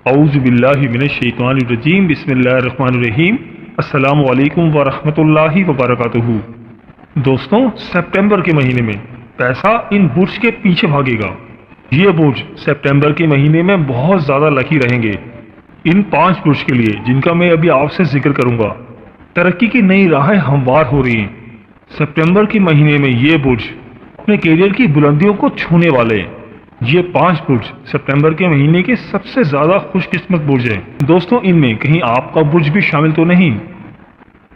اعوذ باللہ من الشیطان الرجیم بسم اللہ الرحمن الرحیم السلام علیکم ورحمۃ اللہ وبرکاتہ۔ دوستوں، سپٹمبر کے مہینے میں پیسہ ان برج کے پیچھے بھاگے گا۔ یہ برج سپٹمبر کے مہینے میں بہت زیادہ لکی رہیں گے۔ ان 5 برج کے لیے جن کا میں ابھی آپ سے ذکر کروں گا، ترقی کی نئی راہیں ہموار ہو رہی ہیں۔ سپٹمبر کے مہینے میں یہ برج اپنے کیریئر کی بلندیوں کو چھونے والے ہیں۔ یہ 5 برج سپٹمبر کے مہینے کے سب سے زیادہ خوش قسمت برج ہیں۔ دوستوں، ان میں کہیں آپ کا برج بھی شامل تو نہیں؟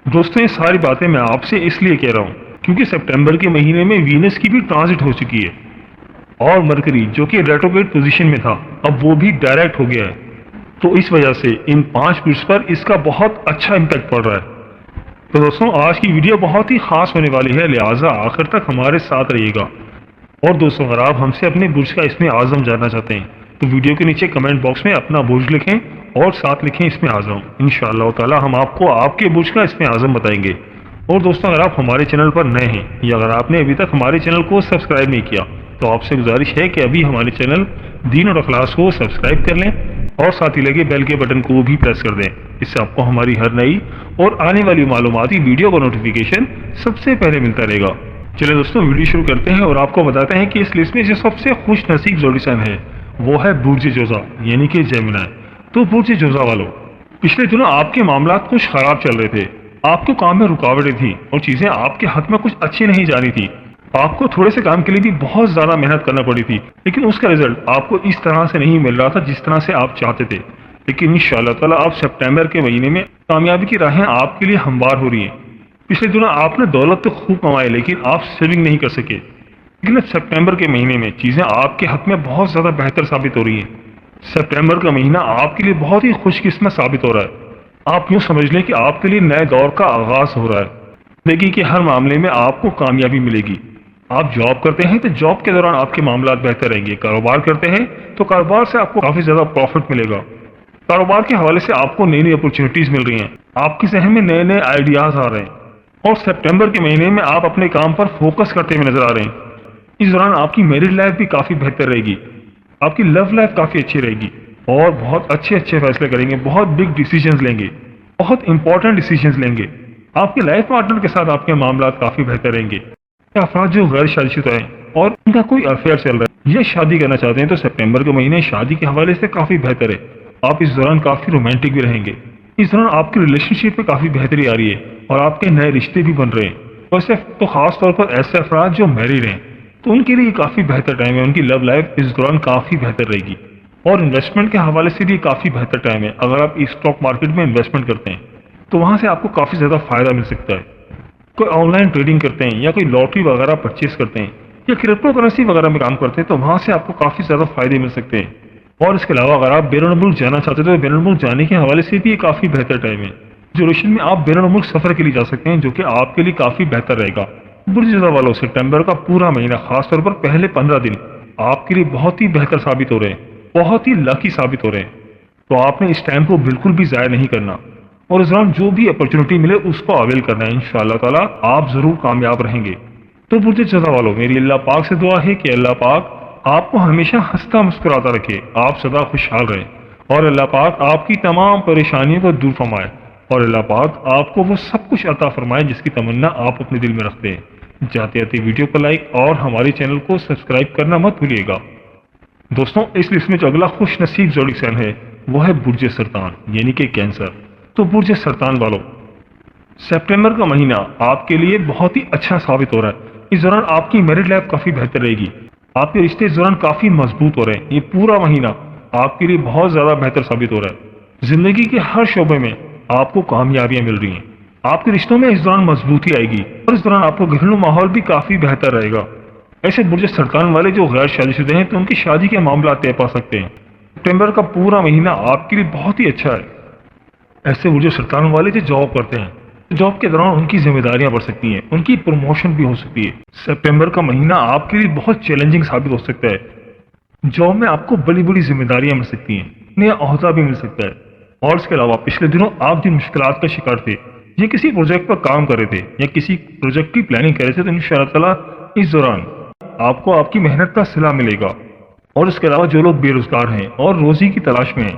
دوستوں، یہ ساری باتیں میں آپ سے اس لیے کہہ رہا ہوں کیونکہ سپٹمبر کے مہینے میں وینس کی بھی ٹرانزٹ ہو چکی ہے، اور مرکری جو کہ ریٹروگریڈ پوزیشن میں تھا اب وہ بھی ڈائریکٹ ہو گیا ہے۔ تو اس وجہ سے ان 5 برج پر اس کا بہت اچھا امپیکٹ پڑ رہا ہے۔ تو دوستوں، آج کی ویڈیو بہت ہی خاص ہونے والی ہے، لہٰذا آخر تک ہمارے ساتھ رہیے گا۔ اور دوستوں، اگر آپ ہم سے اپنے برج کا اسم اعظم جاننا چاہتے ہیں تو ویڈیو کے نیچے کمنٹ باکس میں اپنا برج لکھیں اور ساتھ لکھیں اسم اعظم۔ انشاءاللہ تعالی ہم آپ کو آپ کے برج کا اسم اعظم بتائیں گے۔ اور دوستوں، اگر آپ ہمارے چینل پر نئے ہیں یا اگر آپ نے ابھی تک ہمارے چینل کو سبسکرائب نہیں کیا تو آپ سے گزارش ہے کہ ابھی ہمارے چینل دین اور اخلاص کو سبسکرائب کر لیں اور ساتھ ہی لگے بیل کے بٹن کو بھی پریس کر دیں۔ اس سے آپ کو ہماری ہر نئی اور آنے والی معلوماتی ویڈیو کا نوٹیفیکیشن سب سے پہلے ملتا رہے گا۔ چلیں دوستوں، ویڈیو شروع کرتے ہیں اور آپ کو بتاتے ہیں کہ اس لسٹ میں جو سب سے خوش نصیب زوڈی سائن ہے وہ ہے برج جوزا یعنی کہ جیمنائی۔ تو برج جوزا والوں، پچھلے دنوں آپ کے معاملات کچھ خراب چل رہے تھے، آپ کے کام میں رکاوٹیں تھیں اور چیزیں آپ کے حق میں کچھ اچھی نہیں جا رہی تھی۔ آپ کو تھوڑے سے کام کے لیے بھی بہت زیادہ محنت کرنا پڑی تھی، لیکن اس کا رزلٹ آپ کو اس طرح سے نہیں مل رہا تھا جس طرح سے آپ چاہتے تھے۔ لیکن انشاءاللہ تعالی آپ سپٹمبر کے مہینے میں کامیابی کی راہیں آپ کے لیے ہموار ہو رہی ہیں۔ پچھلے دنوں آپ نے دولت تو خوب کمائی لیکن آپ سیونگ نہیں کر سکے، لیکن اب سپٹمبر کے مہینے میں چیزیں آپ کے حق میں بہت زیادہ بہتر ثابت ہو رہی ہیں۔ سپٹمبر کا مہینہ آپ کے لیے بہت ہی خوش قسمت ثابت ہو رہا ہے۔ آپ یوں سمجھ لیں کہ آپ کے لیے نئے دور کا آغاز ہو رہا ہے۔ دیکھیے کہ ہر معاملے میں آپ کو کامیابی ملے گی۔ آپ جاب کرتے ہیں تو جاب کے دوران آپ کے معاملات بہتر رہیں گے، کاروبار کرتے ہیں تو کاروبار سے آپ کو کافی زیادہ پروفٹ ملے گا، کاروبار کے حوالے سے آپ کو نئی نئی اپرچونیٹیز مل رہی ہیں، آپ کے ذہن میں نئے نئے آئیڈیاز آ رہے ہیں، اور سپٹمبر کے مہینے میں آپ اپنے کام پر فوکس کرتے ہوئے نظر آ رہے ہیں۔ اس دوران آپ کی میرڈ لائف بھی کافی بہتر رہے گی، آپ کی لو لائف کافی اچھی رہے گی، اور بہت اچھے فیصلے کریں گے، بہت بگ ڈیسیجنز لیں گے، بہت امپورٹنٹ ڈیسیجنز لیں گے۔ آپ کے لائف پارٹنر کے ساتھ آپ کے معاملات کافی بہتر رہیں گے۔ افراد جو غیر شادی شدہ ہیں اور ان کا کوئی افیئر چل رہا ہے یا شادی کرنا چاہتے ہیں تو سپٹمبر کے مہینے شادی کے حوالے سے کافی بہتر ہے۔ آپ اس دوران کافی رومانٹک بھی رہیں گے۔ اس دوران آپ کی ریلیشن شپ میں کافی بہتری آ رہی ہے اور آپ کے نئے رشتے بھی بن رہے ہیں۔ ویسے تو خاص طور پر ایسے افراد جو میریڈ ہیں تو ان کے لیے کافی بہتر ٹائم ہے، ان کی لو لائف اس دوران کافی بہتر رہے گی، اور انویسٹمنٹ کے حوالے سے بھی کافی بہتر ٹائم ہے۔ اگر آپ اسٹاک مارکیٹ میں انویسٹمنٹ کرتے ہیں تو وہاں سے آپ کو کافی زیادہ فائدہ مل سکتا ہے۔ کوئی آن لائن ٹریڈنگ کرتے ہیں یا کوئی لاٹری وغیرہ پرچیز کرتے ہیں یا کرپٹو کرنسی وغیرہ میں کام کرتے ہیں تو وہاں سے آپ کو کافی زیادہ فائدے مل سکتے ہیں۔ اور اس کے علاوہ اگر آپ بیرون ملک جانا چاہتے ہیں تو بیرون ملک جانے کے حوالے سے بھی یہ کافی بہتر ٹائم ہے۔ ڈیوریشن میں آپ بیرون ملک سفر کے لیے جا سکتے ہیں جو کہ آپ کے لیے کافی بہتر رہے گا۔ برج جوزا والوں، سپٹمبر کا پورا مہینہ خاص طور پر پہلے 15 دن آپ کے لیے بہت ہی بہتر ثابت ہو رہے ہیں، بہت ہی لکی ثابت ہو رہے ہیں۔ تو آپ نے اس ٹائم کو بالکل بھی ضائع نہیں کرنا اور اس دوران جو بھی اپرچونٹی ملے اس کو اویل کرنا ہے۔ انشاءاللہ تعالی آپ ضرور کامیاب رہیں گے۔ تو برج جوزا والوں، میری اللہ پاک سے دعا ہے کہ اللہ پاک آپ کو ہمیشہ ہنستا مسکراتا رکھے، آپ سدا خوشحال رہیں، اور اللہ پاک آپ کی تمام پریشانیوں کو دور فرمائے، اور اللہ پاک آپ کو وہ سب کچھ عطا فرمائے جس کی تمنا آپ اپنے دل میں رکھتے ہیں۔ جاتے جاتے ویڈیو کو لائک اور ہمارے چینل کو سبسکرائب کرنا مت بھولیے گا۔ دوستوں، اس لسٹ میں جو اگلا خوش نصیب زوڈی سائن ہے وہ ہے برج سرطان یعنی کہ کینسر۔ تو برج سرطان والوں، سپٹمبر کا مہینہ آپ کے لیے بہت ہی اچھا ثابت ہو رہا ہے۔ اس دوران آپ کی میرڈ لائف کافی بہتر رہے گی، آپ کے رشتے اس دوران کافی مضبوط ہو رہے ہیں۔ یہ پورا مہینہ آپ کے لیے بہت زیادہ بہتر ثابت ہو رہا ہے۔ زندگی کے ہر شعبے میں آپ کو کامیابیاں مل رہی ہیں، آپ کے رشتوں میں اس دوران مضبوطی آئے گی، اور اس دوران آپ کو گھریلو ماحول بھی کافی بہتر رہے گا۔ ایسے برج سرطان والے جو غیر شادی شدہ ہیں تو ان کی شادی کے معاملات طے پا سکتے ہیں۔ سپٹمبر کا پورا مہینہ آپ کے لیے بہت ہی اچھا ہے۔ ایسے برج سرطان والے جو جاب کرتے ہیں، جاب کے دوران ان کی ذمہ داریاں بڑھ سکتی ہیں، ان کی پروموشن بھی ہو سکتی ہے۔ سپٹمبر کا مہینہ آپ کے لیے بہت چیلنجنگ ثابت ہو سکتا ہے۔ جاب میں آپ کو بڑی بڑی ذمہ داریاں مل سکتی ہیں، نیا عہدہ بھی مل سکتا ہے۔ اور اس کے علاوہ پچھلے دنوں آپ جن مشکلات کا شکار تھے، یا کسی پروجیکٹ پر کام کر رہے تھے یا کسی پروجیکٹ کی پلاننگ کر رہے تھے، تو انشاءاللہ تعالیٰ اس دوران آپ کو آپ کی محنت کا صلہ ملے گا۔ اور اس کے علاوہ جو لوگ بے روزگار ہیں اور روزی کی تلاش میں ہیں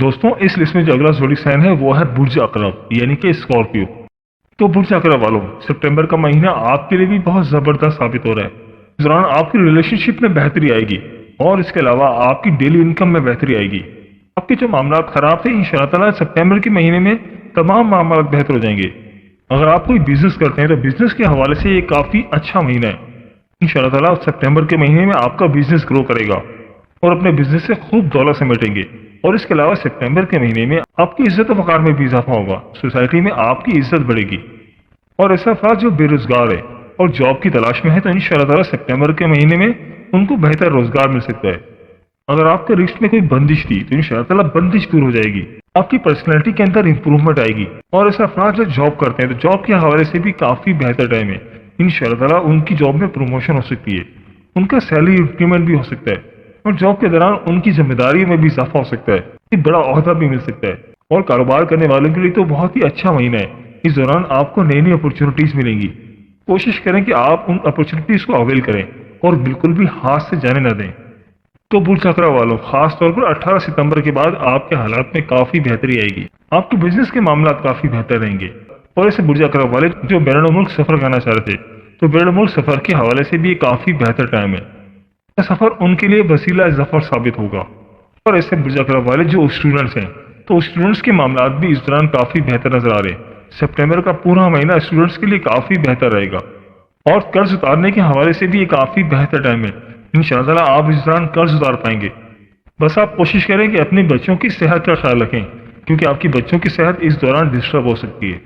دوستوں اس لسٹ میں جو اگلا زوڈی سائن ہے وہ ہے برج عقرب یعنی کہ اسکارپیو۔ تو برج عقرب والوں، سپٹمبر کا مہینہ آپ کے لیے بھی بہت زبردست ثابت ہو رہا ہے۔ اس دوران آپ کی ریلیشن شپ میں بہتری آئے گی اور اس کے علاوہ آپ کی ڈیلی انکم میں بہتری آئے گی۔ آپ کے جو معاملات خراب تھے انشاءاللہ تعالیٰ سپٹمبر کے مہینے میں تمام معاملات بہتر ہو جائیں گے۔ اگر آپ کوئی بزنس کرتے ہیں تو بزنس کے حوالے سے یہ کافی اچھا مہینہ ہے۔ انشاءاللہ تعالیٰ سپٹمبر کے مہینے میں آپ کا بزنس گرو کرے گا اور اپنے بزنس سے خوب دولت سمیٹیں گے۔ اور اس کے علاوہ سپٹمبر کے مہینے میں آپ کی عزت و وقار میں بھی اضافہ ہوگا، سوسائٹی میں آپ کی عزت بڑھے گی۔ اور ایسا افراد جو بے روزگار ہے اور جاب کی تلاش میں ہے تو انشاءاللہ تعالیٰ سپٹمبر کے مہینے میں ان کو بہتر روزگار مل سکتا ہے۔ اگر آپ کے رشتے میں کوئی بندش تھی تو انشاءاللہ تعالیٰ بندش دور ہو جائے گی، آپ کی پرسنالٹی کے اندر امپروومنٹ آئے گی۔ اور ایسا افراد جو جاب کرتے ہیں تو جاب کے حوالے سے بھی کافی بہتر ٹائم ہے۔ انشاءاللہ تعالیٰ ان کی جاب میں پروموشن ہو سکتی ہے، ان کا سیلری انکریمنٹ بھی ہو سکتا ہے اور جاب کے دوران ان کی ذمہ داری میں بھی اضافہ ہو سکتا ہے، ایک بڑا عہدہ بھی مل سکتا ہے۔ اور کاروبار کرنے والوں کے لیے تو بہت ہی اچھا مہینہ ہے۔ اس دوران آپ کو نئی نئی اپرچونٹیز ملیں گی۔ کوشش کریں کہ آپ ان اپرچونٹیز کو اویل کریں اور بالکل بھی ہاتھ سے جانے نہ دیں۔ تو برج عقرب والوں، خاص طور پر 18 ستمبر کے بعد آپ کے حالات میں کافی بہتری آئے گی، آپ کے بزنس کے معاملات کافی بہتر رہیں گے۔ اور ایسے برج عقرب والے جو بین الملک سفر کرنا چاہ رہے تھے تو بین الملک سفر کے حوالے سے بھی یہ کافی بہتر ٹائم ہے۔ یہ سفر ان کے لیے وسیلہ ظفر ثابت ہوگا۔ اور ایسے برج عقرب والے جو اسٹوڈنٹس ہیں تو اسٹوڈنٹس کے معاملات بھی اس دوران کافی بہتر نظر آ رہے ہیں۔ سپٹمبر کا پورا مہینہ اسٹوڈنٹس کے لیے کافی بہتر رہے گا اور قرض اتارنے کے حوالے سے بھی یہ کافی بہتر ٹائم ہے۔ انشاءاللہ تعالیٰ آپ اس دوران قرض اتار پائیں گے۔ بس آپ کوشش کریں کہ اپنے بچوں کی صحت کا خیال رکھیں کیونکہ آپ کی بچوں کی صحت اس دوران ڈسٹرب ہو سکتی ہے۔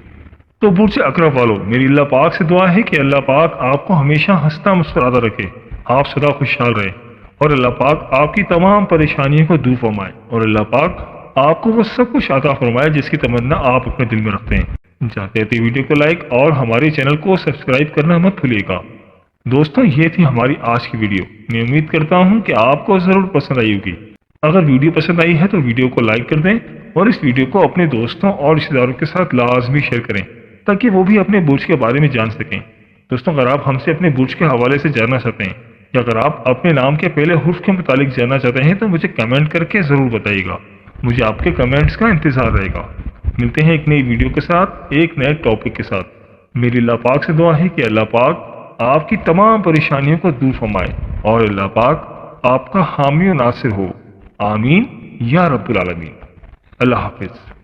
تو برج عقرب والوں، میری اللہ پاک سے دعا ہے کہ اللہ پاک آپ کو ہمیشہ ہنستا مسکراتا رکھے، آپ سدا خوشحال رہیں اور اللہ پاک آپ کی تمام پریشانیوں کو دور فرمائے اور اللہ پاک آپ کو وہ سب کچھ عطا فرمائے جس کی تمنا آپ اپنے دل میں رکھتے ہیں۔ جاتے ہیں ویڈیو کو لائک اور ہمارے چینل کو سبسکرائب کرنا مت بھولیے گا۔ دوستوں یہ تھی ہماری آج کی ویڈیو، میں امید کرتا ہوں کہ آپ کو ضرور پسند آئی ہوگی۔ اگر ویڈیو پسند آئی ہے تو ویڈیو کو لائک کر دیں اور اس ویڈیو کو اپنے دوستوں اور رشتہ داروں کے ساتھ لازمی شیئر کریں تاکہ وہ بھی اپنے برج کے بارے میں جان سکیں۔ دوستوں اگر آپ ہم سے اپنے برج کے حوالے سے جاننا چاہتے ہیں یا اگر آپ اپنے نام کے پہلے حرف کے متعلق جاننا چاہتے ہیں تو مجھے کمنٹ کر کے ضرور بتائیے گا، مجھے آپ کے کمنٹس کا انتظار رہے گا۔ ملتے ہیں ایک نئی ویڈیو کے ساتھ، ایک نئے ٹاپک کے ساتھ۔ میری اللہ پاک سے دعا ہے کہ اللہ پاک آپ کی تمام پریشانیوں کو دور فرمائے اور اللہ پاک آپ کا حامی و ناصر ہو، آمین یا رب العالمین۔ اللہ حافظ۔